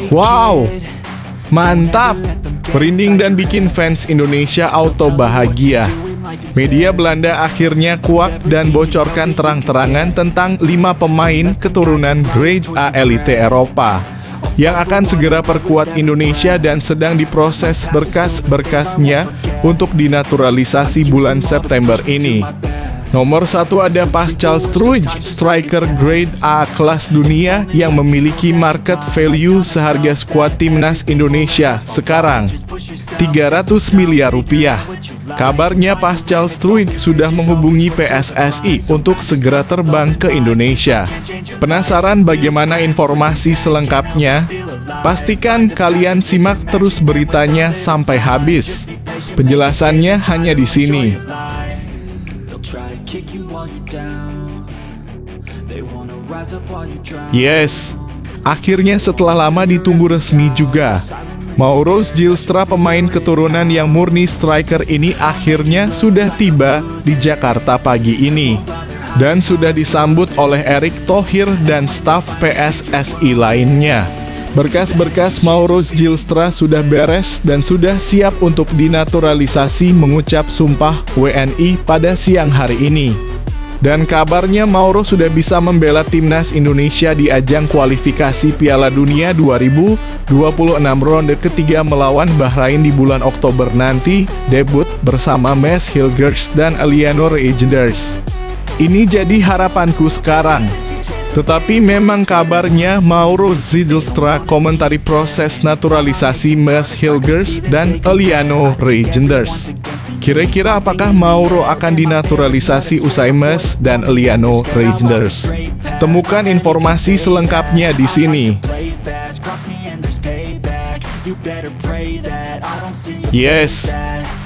Wow, mantap! Merinding dan bikin fans Indonesia auto bahagia. Media Belanda akhirnya kuat dan bocorkan terang-terangan tentang 5 pemain keturunan Grade A elite Eropa yang akan segera perkuat Indonesia dan sedang diproses berkas-berkasnya untuk dinaturalisasi bulan September ini. Nomor 1 ada Pascal Struij, striker Grade A kelas dunia yang memiliki market value seharga skuad timnas Indonesia sekarang 300 miliar rupiah. Kabarnya Pascal Struij sudah menghubungi PSSI untuk segera terbang ke Indonesia. Penasaran bagaimana informasi selengkapnya? Pastikan kalian simak terus beritanya sampai habis. Penjelasannya hanya di sini. Yes, akhirnya setelah lama ditunggu resmi juga, Mauro Zylstra, pemain keturunan yang murni striker ini akhirnya sudah tiba di Jakarta pagi ini dan sudah disambut oleh Erick Thohir dan staf PSSI lainnya. Berkas-berkas Mauro Zylstra sudah beres dan sudah siap untuk dinaturalisasi mengucap sumpah WNI pada siang hari ini. Dan kabarnya Mauro sudah bisa membela timnas Indonesia di ajang kualifikasi Piala Dunia 2026 ronde ketiga melawan Bahrain di bulan Oktober nanti, debut bersama Mads Hilgers dan Eliano Reijnders. Ini jadi harapanku sekarang. Tetapi memang kabarnya Mauro Zylstra komentari proses naturalisasi Mads Hilgers dan Eliano Reijnders. Kira-kira apakah Mauro akan dinaturalisasi usai Mads dan Eliano Reijnders? Temukan informasi selengkapnya di sini. Yes,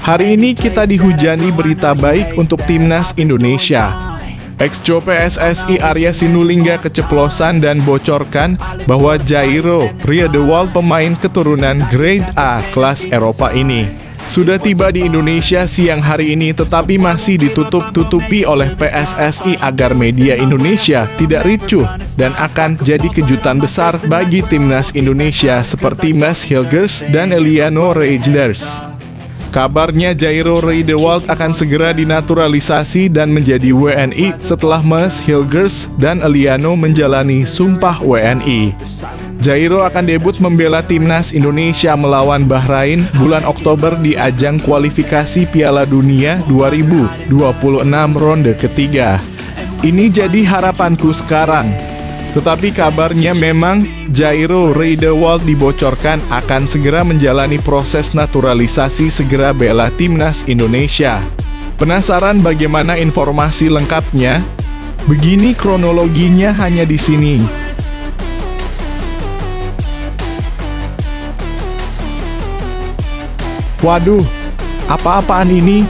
hari ini kita dihujani berita baik untuk timnas Indonesia. Ex-Jo PSSI Arya Sinulinga keceplosan dan bocorkan bahwa Jairo Riedewald, pemain keturunan Grade A kelas Eropa ini, sudah tiba di Indonesia siang hari ini, tetapi masih ditutup-tutupi oleh PSSI agar media Indonesia tidak ricuh dan akan jadi kejutan besar bagi timnas Indonesia seperti Mads Hilgers dan Eliano Reijnders. Kabarnya Jairo Riedewald akan segera dinaturalisasi dan menjadi WNI setelah Mads Hilgers dan Eliano menjalani sumpah WNI. Jairo akan debut membela timnas Indonesia melawan Bahrain bulan Oktober di ajang kualifikasi Piala Dunia 2026 ronde ketiga. Ini jadi harapanku sekarang. Tetapi kabarnya memang Jairo Riedewald dibocorkan akan segera menjalani proses naturalisasi segera bela timnas Indonesia. Penasaran bagaimana informasi lengkapnya? Begini kronologinya hanya di sini. Waduh, apa-apaan ini?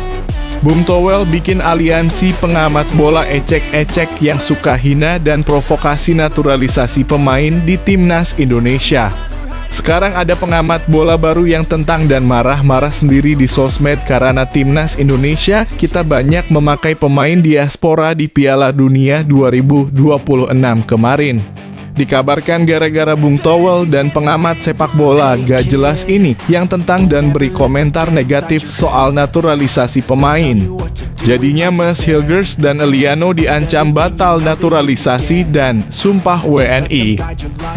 Bung Towel bikin aliansi pengamat bola ecek-ecek yang suka hina dan provokasi naturalisasi pemain di timnas Indonesia. Sekarang ada pengamat bola baru yang tentang dan marah-marah sendiri di sosmed karena timnas Indonesia kita banyak memakai pemain diaspora di Piala Dunia 2026 kemarin. Dikabarkan gara-gara Bung Towel dan pengamat sepak bola gak jelas ini yang tentang dan beri komentar negatif soal naturalisasi pemain. Jadinya Mads Hilgers dan Eliano diancam batal naturalisasi dan sumpah WNI.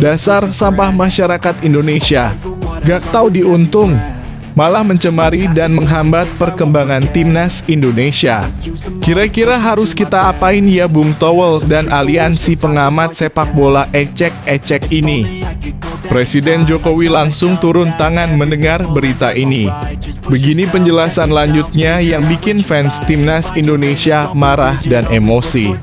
Dasar sampah masyarakat Indonesia, gak tahu diuntung, malah mencemari dan menghambat perkembangan timnas Indonesia. Kira-kira harus kita apain ya Bung Towel dan aliansi pengamat sepak bola ecek-ecek ini? Presiden Jokowi langsung turun tangan mendengar berita ini. Begini penjelasan lanjutnya yang bikin fans timnas Indonesia marah dan emosi.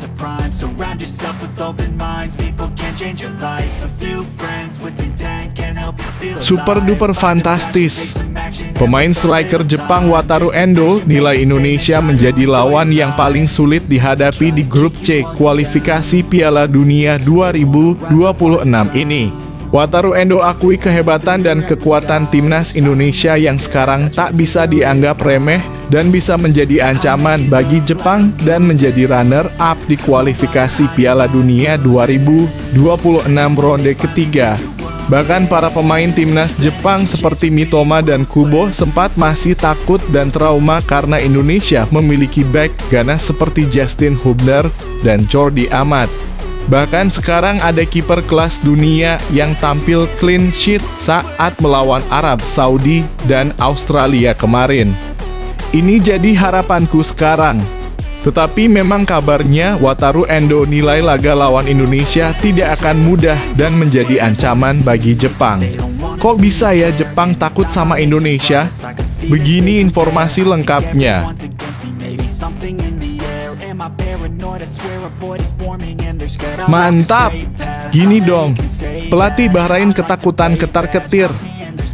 Super duper fantastis. Pemain striker Jepang Wataru Endo nilai Indonesia menjadi lawan yang paling sulit dihadapi di grup C kualifikasi Piala Dunia 2026 ini. Wataru Endo akui kehebatan dan kekuatan timnas Indonesia yang sekarang tak bisa dianggap remeh dan bisa menjadi ancaman bagi Jepang dan menjadi runner-up di kualifikasi Piala Dunia 2026 ronde ketiga. Bahkan para pemain timnas Jepang seperti Mitoma dan Kubo sempat masih takut dan trauma karena Indonesia memiliki bek ganas seperti Justin Hubner dan Jordi Amat. Bahkan sekarang ada kiper kelas dunia yang tampil clean sheet saat melawan Arab Saudi dan Australia kemarin. Ini jadi harapanku sekarang. Tetapi memang kabarnya Wataru Endo nilai laga lawan Indonesia tidak akan mudah dan menjadi ancaman bagi Jepang. Kok bisa ya Jepang takut sama Indonesia? Begini informasi lengkapnya. Mantap! Gini dong, pelatih Bahrain ketakutan ketar-ketir.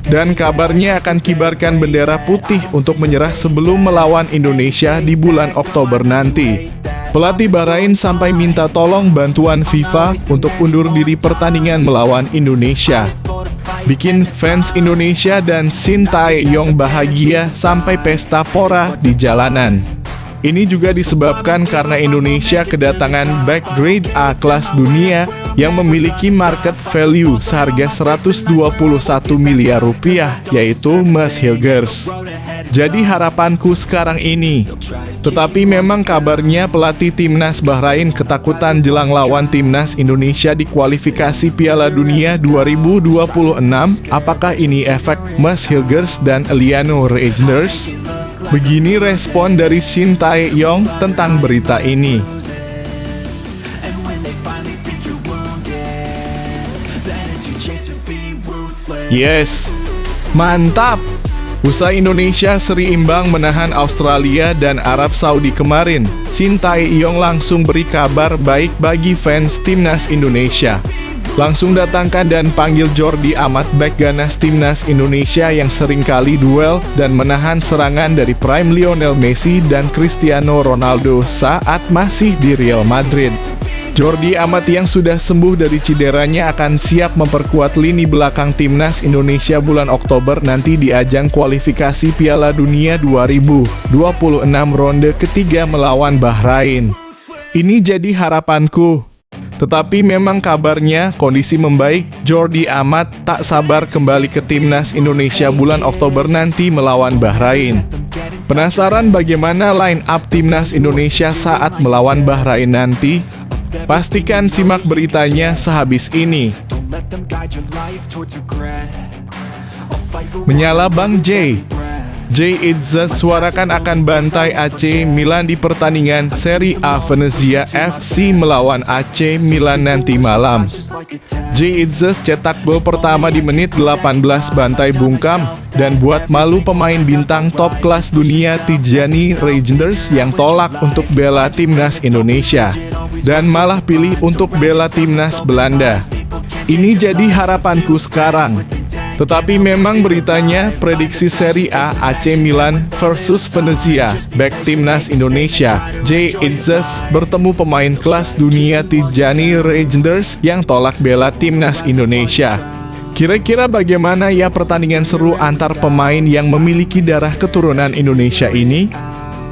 Dan kabarnya akan kibarkan bendera putih untuk menyerah sebelum melawan Indonesia di bulan Oktober nanti. Pelatih Bahrain sampai minta tolong bantuan FIFA untuk undur diri pertandingan melawan Indonesia. Bikin fans Indonesia dan Shin Tae-yong bahagia sampai pesta pora di jalanan. Ini juga disebabkan karena Indonesia kedatangan back grade A kelas dunia yang memiliki market value seharga 121 miliar rupiah, yaitu Mas Hilgers. Jadi harapanku sekarang ini. Tetapi memang kabarnya pelatih timnas Bahrain ketakutan jelang lawan timnas Indonesia di kualifikasi Piala Dunia 2026. Apakah ini efek Mas Hilgers dan Eliano Reijnders? Begini respon dari Shin Tae-yong tentang berita ini. Yes, mantap! Usai Indonesia seri imbang menahan Australia dan Arab Saudi kemarin, Shin Tae-yong langsung beri kabar baik bagi fans timnas Indonesia. Langsung datangkan dan panggil Jordi Amat bek ganas timnas Indonesia yang seringkali duel dan menahan serangan dari prime Lionel Messi dan Cristiano Ronaldo saat masih di Real Madrid. Jordi Amat yang sudah sembuh dari cederanya akan siap memperkuat lini belakang timnas Indonesia bulan Oktober nanti di ajang kualifikasi Piala Dunia 2026 ronde ketiga melawan Bahrain. Ini jadi harapanku. Tetapi memang kabarnya kondisi membaik, Jordi Amat tak sabar kembali ke timnas Indonesia bulan Oktober nanti melawan Bahrain. Penasaran bagaimana line up timnas Indonesia saat melawan Bahrain nanti? Pastikan simak beritanya sehabis ini. Menyala Bang J. Idzas suarakan akan bantai AC Milan di pertandingan Serie A Venezia FC melawan AC Milan nanti malam. Idzas cetak gol pertama di menit 18 bantai bungkam dan buat malu pemain bintang top kelas dunia Tijani Reijnders yang tolak untuk bela timnas Indonesia dan malah pilih untuk bela timnas Belanda. Ini jadi harapanku sekarang. Tetapi memang beritanya prediksi Serie A AC Milan versus Venezia, back timnas Indonesia, Idzas bertemu pemain kelas dunia Tijani Reijnders yang tolak bela timnas Indonesia. Kira-kira bagaimana ya pertandingan seru antar pemain yang memiliki darah keturunan Indonesia ini?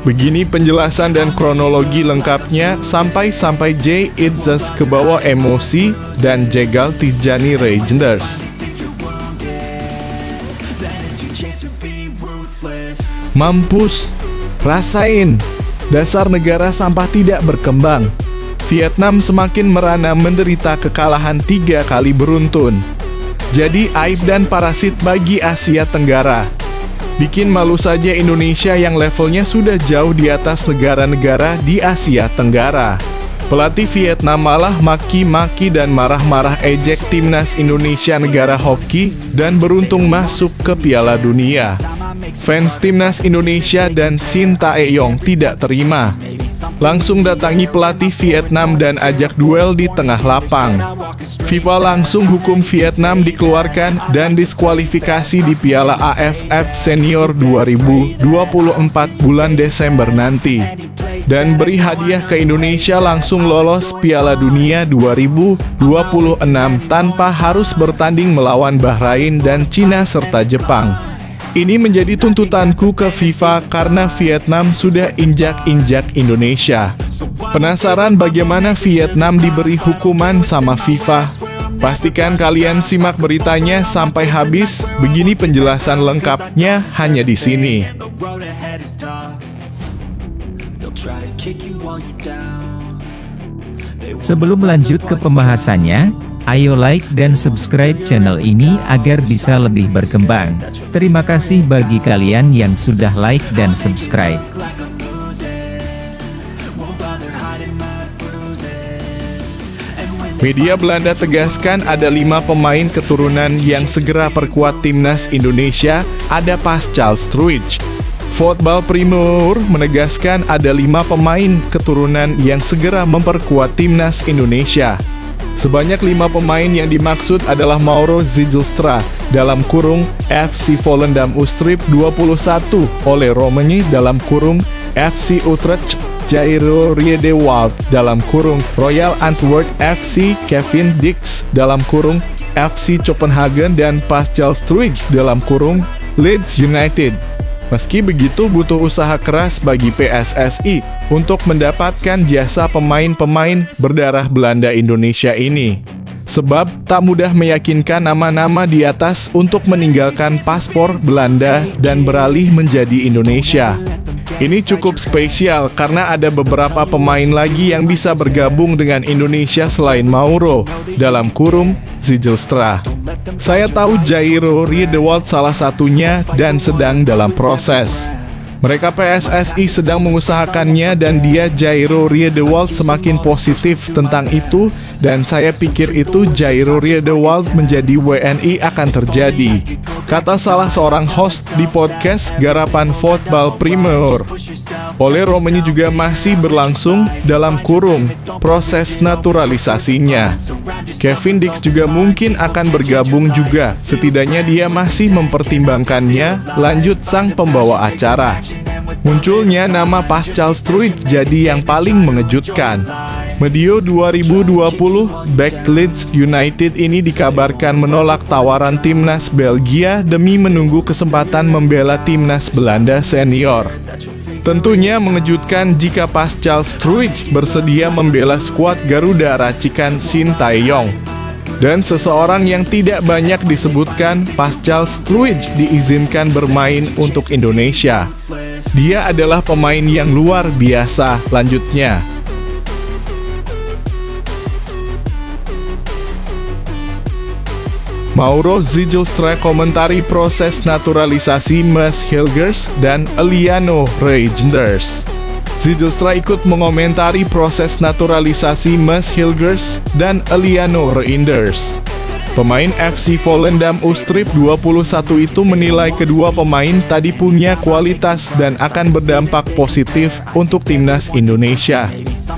Begini penjelasan dan kronologi lengkapnya sampai Idzas kebawa emosi dan jegal Tijani Reijnders. Mampus, rasain, dasar negara sampah tidak berkembang. Vietnam semakin merana menderita kekalahan 3 kali beruntun. Jadi aib dan parasit bagi Asia Tenggara. Bikin malu saja Indonesia yang levelnya sudah jauh di atas negara-negara di Asia Tenggara. Pelatih Vietnam malah maki-maki dan marah-marah ejek timnas Indonesia negara hoki dan beruntung masuk ke Piala Dunia. Fans timnas Indonesia dan Shin Tae-yong tidak terima. langsung datangi pelatih Vietnam dan ajak duel di tengah lapang. FIFA langsung hukum Vietnam dikeluarkan dan diskualifikasi di Piala AFF Senior 2024 bulan Desember nanti. Dan beri hadiah ke Indonesia langsung lolos Piala Dunia 2026 tanpa harus bertanding melawan Bahrain dan Cina serta Jepang. Ini menjadi tuntutanku ke FIFA karena Vietnam sudah injak-injak Indonesia. Penasaran bagaimana Vietnam diberi hukuman sama FIFA? Pastikan kalian simak beritanya sampai habis. Begini penjelasan lengkapnya hanya di sini. Sebelum lanjut ke pembahasannya, ayo like dan subscribe channel ini agar bisa lebih berkembang. Terima kasih bagi kalian yang sudah like dan subscribe. Media Belanda tegaskan ada 5 pemain keturunan yang segera perkuat timnas Indonesia, ada Pascal Struijk. Voetbal Primeur menegaskan ada 5 pemain keturunan yang segera memperkuat timnas Indonesia. Sebanyak 5 pemain yang dimaksud adalah Mauro Zijlstra dalam kurung FC Volendam Ustrip 21, Ole Roemeny dalam kurung FC Utrecht, Jairo Riedewald dalam kurung Royal Antwerp FC, Kevin Dix dalam kurung FC Copenhagen, dan Pascal Struijk dalam kurung Leeds United. Meski begitu, butuh usaha keras bagi PSSI untuk mendapatkan jasa pemain-pemain berdarah Belanda Indonesia ini. Sebab tak mudah meyakinkan nama-nama di atas untuk meninggalkan paspor Belanda dan beralih menjadi Indonesia. Ini cukup spesial karena ada beberapa pemain lagi yang bisa bergabung dengan Indonesia selain Mauro, dalam kurung Zijlstra. Saya tahu Jairo Riedewald salah satunya dan sedang dalam proses. Mereka PSSI sedang mengusahakannya dan dia Jairo Riedewald semakin positif tentang itu, dan saya pikir itu Jairo Riedewald menjadi WNI akan terjadi, kata salah seorang host di podcast garapan Voetbal Primeur. Ole Roemeny juga masih berlangsung dalam kurung proses naturalisasinya. Kevin Dix juga mungkin akan bergabung juga, setidaknya dia masih mempertimbangkannya, lanjut sang pembawa acara. Munculnya nama Pascal Struijk jadi yang paling mengejutkan. Medio 2020, back Leeds United ini dikabarkan menolak tawaran timnas Belgia demi menunggu kesempatan membela timnas Belanda senior. Tentunya mengejutkan jika Pascal Struijk bersedia membela skuad Garuda racikan Shin Tae-yong. Dan seseorang yang tidak banyak disebutkan, Pascal Struijk diizinkan bermain untuk Indonesia. Dia adalah pemain yang luar biasa, lanjutnya. Mauro Zijlstra komentari proses naturalisasi Mads Hilgers dan Eliano Reijnders. Zijlstra ikut mengomentari proses naturalisasi Mads Hilgers dan Eliano Reijnders. Pemain FC Volendam Ustrip 21 itu menilai kedua pemain tadi punya kualitas dan akan berdampak positif untuk timnas Indonesia.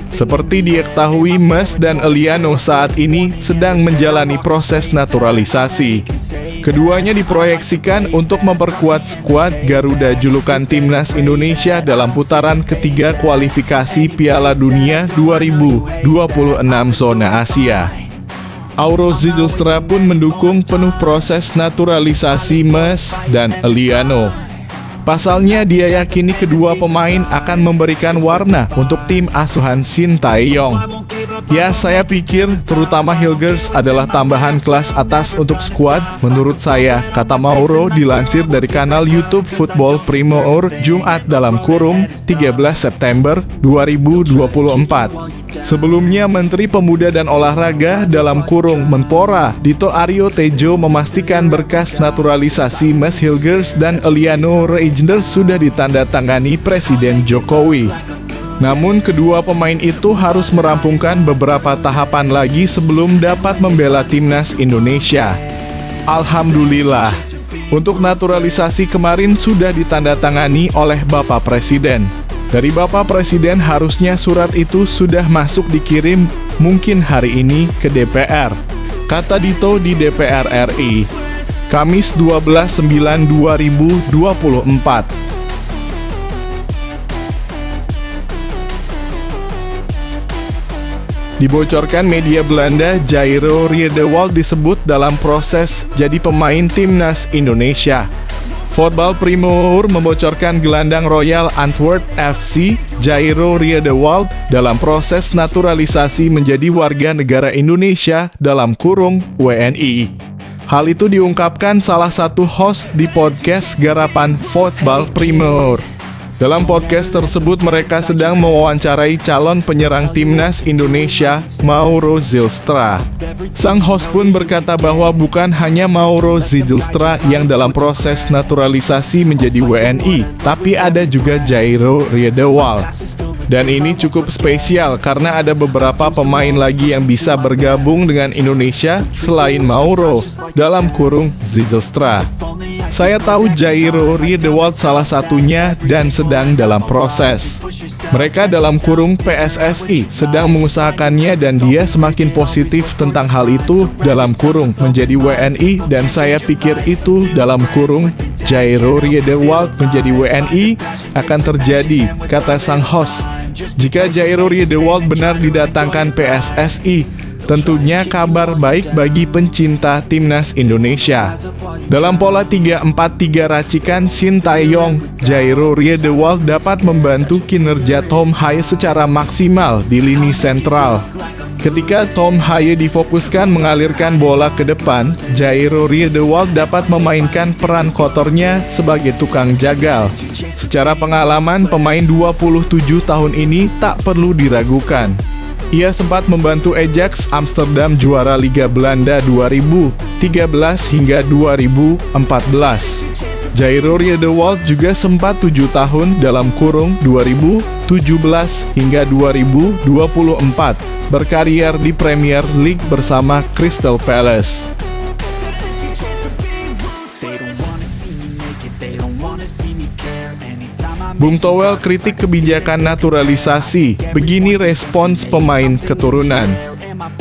Seperti diketahui, Mads dan Eliano saat ini sedang menjalani proses naturalisasi. Keduanya diproyeksikan untuk memperkuat skuad Garuda julukan timnas Indonesia dalam putaran ketiga kualifikasi Piala Dunia 2026 zona Asia. Mauro Zijlstra pun mendukung penuh proses naturalisasi Mads dan Eliano. Pasalnya dia yakini kedua pemain akan memberikan warna untuk tim asuhan Shin Tae-yong. Ya, saya pikir terutama Hilgers adalah tambahan kelas atas untuk skuad menurut saya, kata Mauro dilansir dari kanal YouTube Voetbal Primeur Jumat dalam kurung 13 September 2024. Sebelumnya, Menteri Pemuda dan Olahraga dalam kurung Menpora Dito Aryo Tejo memastikan berkas naturalisasi Mads Hilgers dan Eliano Reijnders sudah ditandatangani Presiden Jokowi. Namun kedua pemain itu harus merampungkan beberapa tahapan lagi sebelum dapat membela timnas Indonesia. Alhamdulillah, untuk naturalisasi kemarin sudah ditandatangani oleh Bapak Presiden. Dari Bapak Presiden harusnya surat itu sudah masuk dikirim mungkin hari ini ke DPR, kata Dito di DPR RI, Kamis 12/9/2024. Dibocorkan media Belanda, Jairo Riedewald disebut dalam proses jadi pemain timnas Indonesia. Voetbal Primeur membocorkan gelandang Royal Antwerp FC, Jairo Riedewald, dalam proses naturalisasi menjadi warga negara Indonesia dalam kurung WNI. Hal itu diungkapkan salah satu host di podcast garapan Voetbal Primeur. Dalam podcast tersebut mereka sedang mewawancarai calon penyerang timnas Indonesia, Mauro Zylstra. Sang host pun berkata bahwa bukan hanya Mauro Zylstra yang dalam proses naturalisasi menjadi WNI, tapi ada juga Jairo Riedewald. Dan ini cukup spesial karena ada beberapa pemain lagi yang bisa bergabung dengan Indonesia selain Mauro, dalam kurung Zylstra. Saya tahu Jairo Riedewald salah satunya dan sedang dalam proses. Mereka dalam kurung PSSI sedang mengusahakannya dan dia semakin positif tentang hal itu dalam kurung menjadi WNI dan saya pikir itu dalam kurung Jairo Riedewald menjadi WNI akan terjadi, kata sang host. Jika Jairo Riedewald benar didatangkan PSSI, tentunya kabar baik bagi pencinta timnas Indonesia. Dalam pola 3-4-3 racikan Sintayong, Jairo Riedewald dapat membantu kinerja Tom Haye secara maksimal di lini sentral. Ketika Tom Haye difokuskan mengalirkan bola ke depan, Jairo Riedewald dapat memainkan peran kotornya sebagai tukang jagal. Secara pengalaman, pemain 27 tahun ini tak perlu diragukan. Ia sempat membantu Ajax Amsterdam juara Liga Belanda 2013 hingga 2014. Jairo Riedewald juga sempat 7 tahun dalam kurung 2017 hingga 2024 berkarier di Premier League bersama Crystal Palace. Bung Towel kritik kebijakan naturalisasi, begini respons pemain keturunan.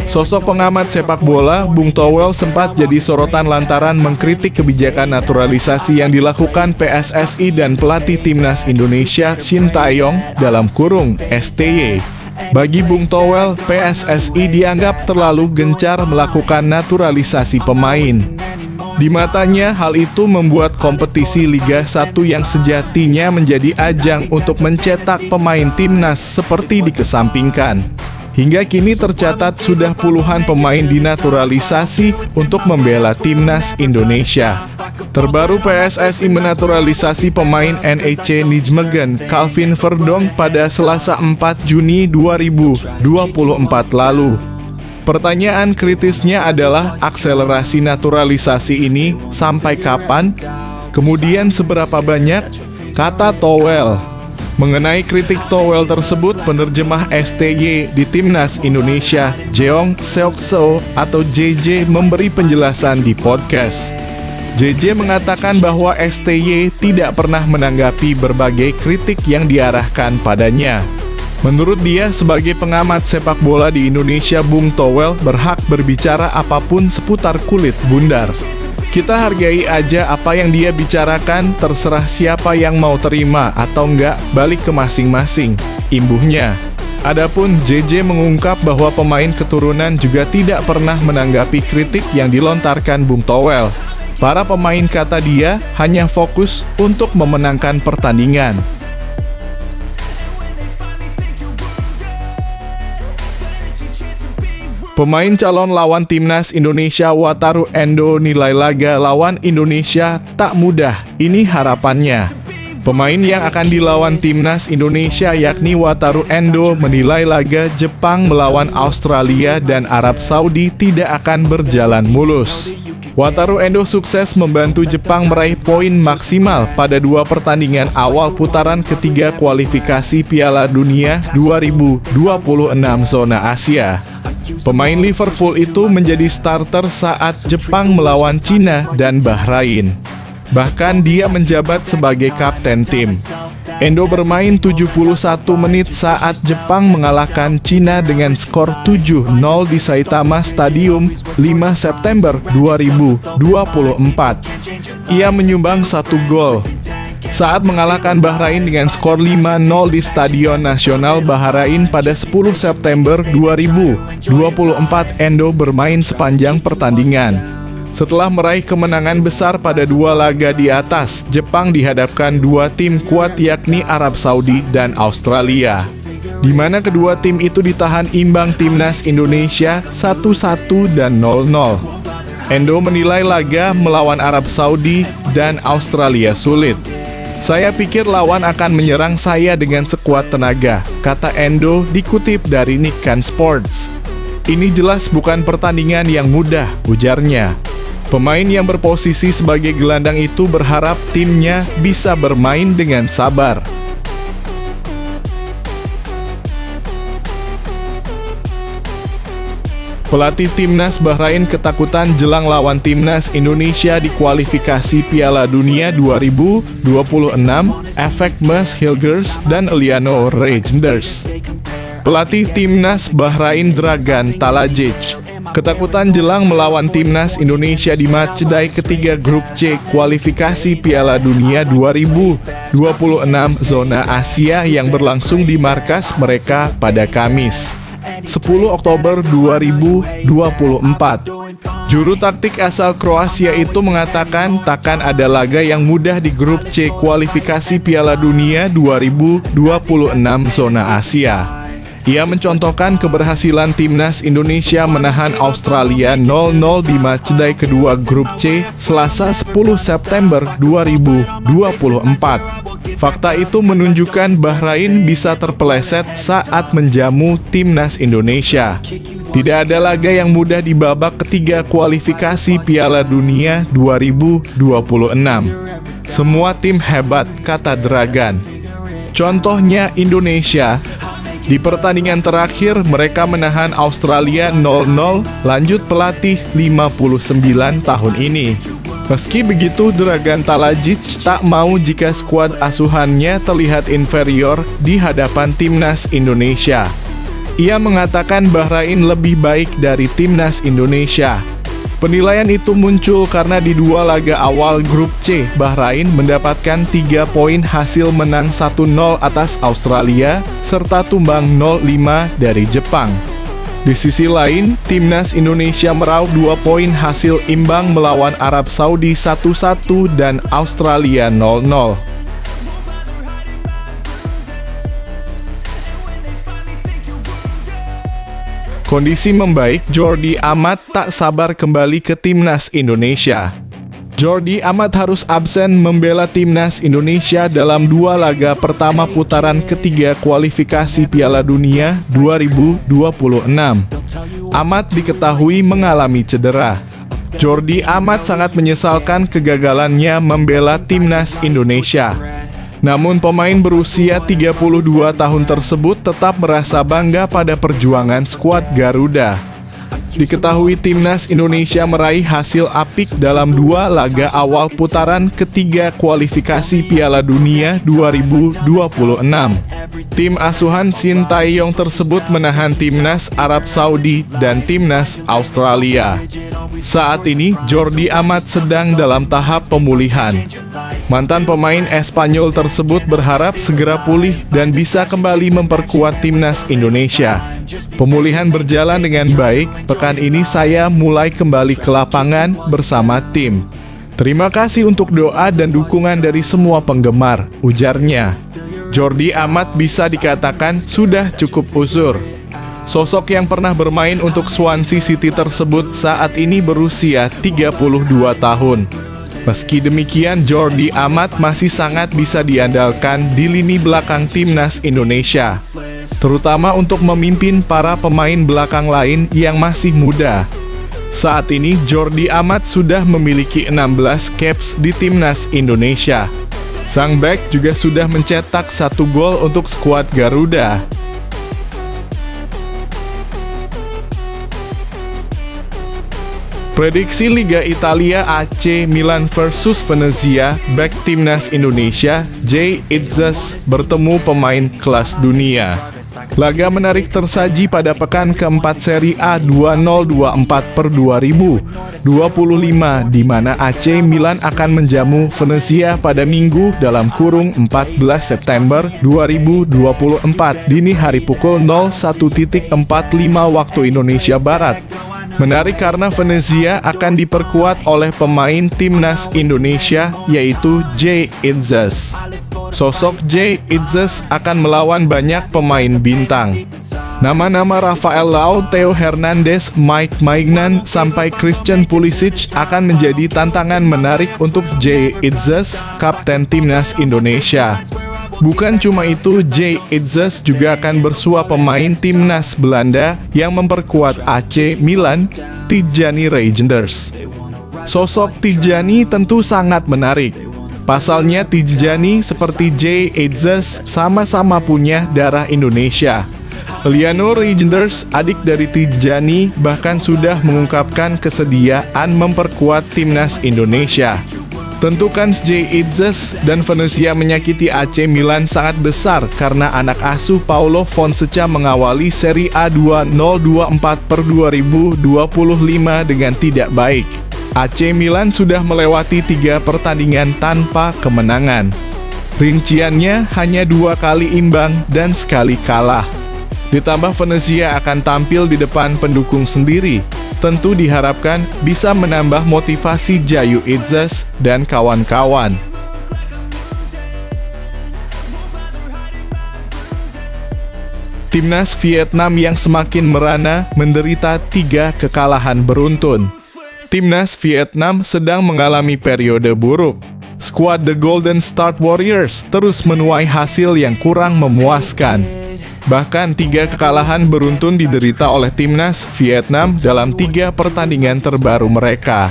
Sosok pengamat sepak bola, Bung Towel sempat jadi sorotan lantaran mengkritik kebijakan naturalisasi yang dilakukan PSSI dan pelatih timnas Indonesia Sintayong dalam kurung STY. Bagi Bung Towel, PSSI dianggap terlalu gencar melakukan naturalisasi pemain. Di matanya, hal itu membuat kompetisi Liga 1 yang sejatinya menjadi ajang untuk mencetak pemain timnas seperti dikesampingkan. Hingga kini tercatat sudah puluhan pemain dinaturalisasi untuk membela timnas Indonesia. Terbaru PSSI menaturalisasi pemain NEC Nijmegen Calvin Verdonk pada Selasa 4 Juni 2024 lalu. Pertanyaan kritisnya adalah akselerasi naturalisasi ini sampai kapan? Kemudian seberapa banyak? Kata Towel. Mengenai kritik Towel tersebut, penerjemah STY di Timnas Indonesia, Jeong Seok Seo atau JJ memberi penjelasan di podcast. JJ mengatakan bahwa STY tidak pernah menanggapi berbagai kritik yang diarahkan padanya. Menurut dia, sebagai pengamat sepak bola di Indonesia, Bung Towel berhak berbicara apapun seputar kulit bundar. Kita hargai aja apa yang dia bicarakan, terserah siapa yang mau terima atau enggak, balik ke masing-masing, imbuhnya. Adapun JJ mengungkap bahwa pemain keturunan juga tidak pernah menanggapi kritik yang dilontarkan Bung Towel. Para pemain, kata dia, hanya fokus untuk memenangkan pertandingan. Pemain calon lawan timnas Indonesia Wataru Endo nilai laga lawan Indonesia tak mudah, ini harapannya. Pemain yang akan dilawan timnas Indonesia yakni Wataru Endo menilai laga Jepang melawan Australia dan Arab Saudi tidak akan berjalan mulus. Wataru Endo sukses membantu Jepang meraih poin maksimal pada 2 pertandingan awal putaran ketiga kualifikasi Piala Dunia 2026 zona Asia. Pemain Liverpool itu menjadi starter saat Jepang melawan Cina dan Bahrain. Bahkan dia menjabat sebagai kapten tim. Endo bermain 71 menit saat Jepang mengalahkan Cina dengan skor 7-0 di Saitama Stadium 5 September 2024. Ia menyumbang 1 gol. Saat mengalahkan Bahrain dengan skor 5-0 di Stadion Nasional Bahrain pada 10 September 2024, Endo bermain sepanjang pertandingan. Setelah meraih kemenangan besar pada 2 laga di atas, Jepang dihadapkan 2 tim kuat yakni Arab Saudi dan Australia, di mana kedua tim itu ditahan imbang timnas Indonesia 1-1 dan 0-0. Endo menilai laga melawan Arab Saudi dan Australia sulit. Saya pikir lawan akan menyerang saya dengan sekuat tenaga, kata Endo dikutip dari Nikkan Sports. Ini jelas bukan pertandingan yang mudah, ujarnya. Pemain yang berposisi sebagai gelandang itu berharap timnya bisa bermain dengan sabar. Pelatih timnas Bahrain ketakutan jelang lawan timnas Indonesia di kualifikasi Piala Dunia 2026, Efek Mas Hilgers dan Eliano Reijnders. Pelatih timnas Bahrain Dragan Talajic ketakutan jelang melawan timnas Indonesia di matchday ketiga grup C kualifikasi Piala Dunia 2026 zona Asia yang berlangsung di markas mereka pada Kamis, 10 Oktober 2024. Juru taktik asal Kroasia itu mengatakan takkan ada laga yang mudah di grup C kualifikasi Piala Dunia 2026 zona Asia. Ia mencontohkan keberhasilan timnas Indonesia menahan Australia 0-0 di matchday kedua grup C Selasa 10 September 2024. Fakta itu menunjukkan Bahrain bisa terpeleset saat menjamu timnas Indonesia. Tidak ada laga yang mudah di babak ketiga kualifikasi Piala Dunia 2026. Semua tim hebat, kata Dragan. Contohnya Indonesia. Di pertandingan terakhir, mereka menahan Australia 0-0, lanjut pelatih 59 tahun ini. Meski begitu, Dragan Talajic tak mau jika skuad asuhannya terlihat inferior di hadapan timnas Indonesia. Ia mengatakan Bahrain lebih baik dari timnas Indonesia. Penilaian itu muncul karena di 2 laga awal grup C, Bahrain mendapatkan 3 poin hasil menang 1-0 atas Australia, serta tumbang 0-5 dari Jepang. Di sisi lain, timnas Indonesia meraup 2 poin hasil imbang melawan Arab Saudi 1-1 dan Australia 0-0. Kondisi membaik, Jordi Amat tak sabar kembali ke timnas Indonesia. Jordi Amat harus absen membela timnas Indonesia dalam 2 laga pertama putaran ketiga kualifikasi Piala Dunia 2026. Amat diketahui mengalami cedera. Jordi Amat sangat menyesalkan kegagalannya membela timnas Indonesia. Namun pemain berusia 32 tahun tersebut tetap merasa bangga pada perjuangan skuad Garuda. Diketahui timnas Indonesia meraih hasil apik dalam 2 laga awal putaran ketiga kualifikasi Piala Dunia 2026. Tim asuhan Sintayong tersebut menahan timnas Arab Saudi dan timnas Australia. Saat ini, Jordi Amat sedang dalam tahap pemulihan. Mantan pemain Espanyol tersebut berharap segera pulih dan bisa kembali memperkuat timnas Indonesia. Pemulihan berjalan dengan baik, pekan ini saya mulai kembali ke lapangan bersama tim. Terima kasih untuk doa dan dukungan dari semua penggemar, ujarnya. Jordi Amat bisa dikatakan sudah cukup uzur. Sosok yang pernah bermain untuk Swansea City tersebut saat ini berusia 32 tahun. Meski demikian, Jordi Amat masih sangat bisa diandalkan di lini belakang timnas Indonesia, terutama untuk memimpin para pemain belakang lain yang masih muda. Saat ini, Jordi Amat sudah memiliki 16 caps di timnas Indonesia. Sang bek juga sudah mencetak 1 gol untuk skuad Garuda. Prediksi Liga Italia AC Milan versus Venezia, bek timnas Indonesia, Jay Itzes bertemu pemain kelas dunia. Laga menarik tersaji pada pekan keempat Serie A 2024/2025, di mana AC Milan akan menjamu Venezia pada Minggu dalam kurung 14 September 2024 dini hari pukul 01.45 waktu Indonesia Barat. Menarik karena Venezia akan diperkuat oleh pemain timnas Indonesia yaitu Jay Itzes. Sosok Jay Itzes akan melawan banyak pemain bintang. Nama-nama Rafael Leao, Theo Hernandez, Mike Maignan, sampai Christian Pulisic akan menjadi tantangan menarik untuk Jay Itzes, kapten timnas Indonesia. Bukan cuma itu, Jay Itzes juga akan bersua pemain timnas Belanda yang memperkuat AC Milan, Tijjani Reijnders. Sosok Tijjani tentu sangat menarik. Pasalnya Tijjani seperti Jay Itzes sama-sama punya darah Indonesia. Liano Reijnders, adik dari Tijjani, bahkan sudah mengungkapkan kesediaan memperkuat timnas Indonesia. Tentukan Jay Itzes dan Venezia menyakiti AC Milan sangat besar karena anak asuh Paulo Fonseca mengawali Serie A 2024/2025 dengan tidak baik. AC Milan sudah melewati 3 pertandingan tanpa kemenangan. Rinciannya hanya 2 kali imbang dan sekali kalah. Ditambah Venezia akan tampil di depan pendukung sendiri. Tentu diharapkan bisa menambah motivasi Jay Itzes dan kawan-kawan. Timnas Vietnam yang semakin merana menderita 3 kekalahan beruntun. Timnas Vietnam sedang mengalami periode buruk. Skuad The Golden Star Warriors terus menuai hasil yang kurang memuaskan. Bahkan 3 kekalahan beruntun diderita oleh timnas Vietnam dalam 3 pertandingan terbaru mereka.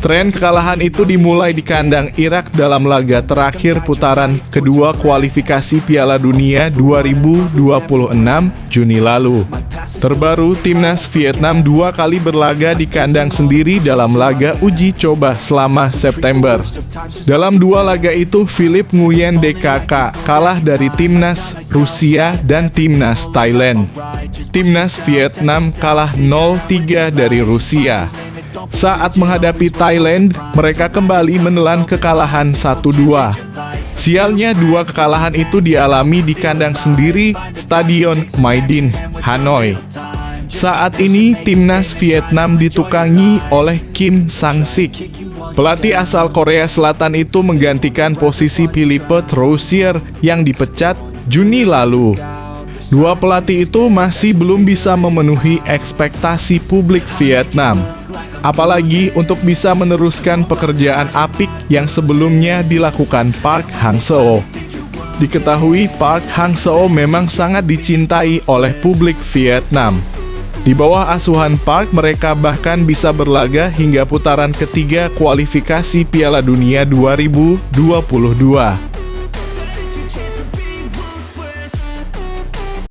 Tren kekalahan itu dimulai di kandang Irak dalam laga terakhir putaran kedua kualifikasi Piala Dunia 2026 Juni lalu. Terbaru, timnas Vietnam 2 kali berlaga di kandang sendiri dalam laga uji coba selama September. Dalam 2 laga itu, Philip Nguyen DKK kalah dari timnas Rusia dan timnas Thailand. Timnas Vietnam kalah 0-3 dari Rusia. Saat menghadapi Thailand, mereka kembali menelan kekalahan 1-2. Sialnya 2 kekalahan itu dialami di kandang sendiri Stadion My Dinh, Hanoi. Saat ini, timnas Vietnam ditukangi oleh Kim Sang-sik. Pelatih asal Korea Selatan itu menggantikan posisi Philippe Troussier yang dipecat Juni lalu. 2 pelatih itu masih belum bisa memenuhi ekspektasi publik Vietnam. Apalagi untuk bisa meneruskan pekerjaan apik yang sebelumnya dilakukan Park Hang-seo. Diketahui Park Hang-seo memang sangat dicintai oleh publik Vietnam. Di bawah asuhan Park, mereka bahkan bisa berlaga hingga putaran ketiga kualifikasi Piala Dunia 2022.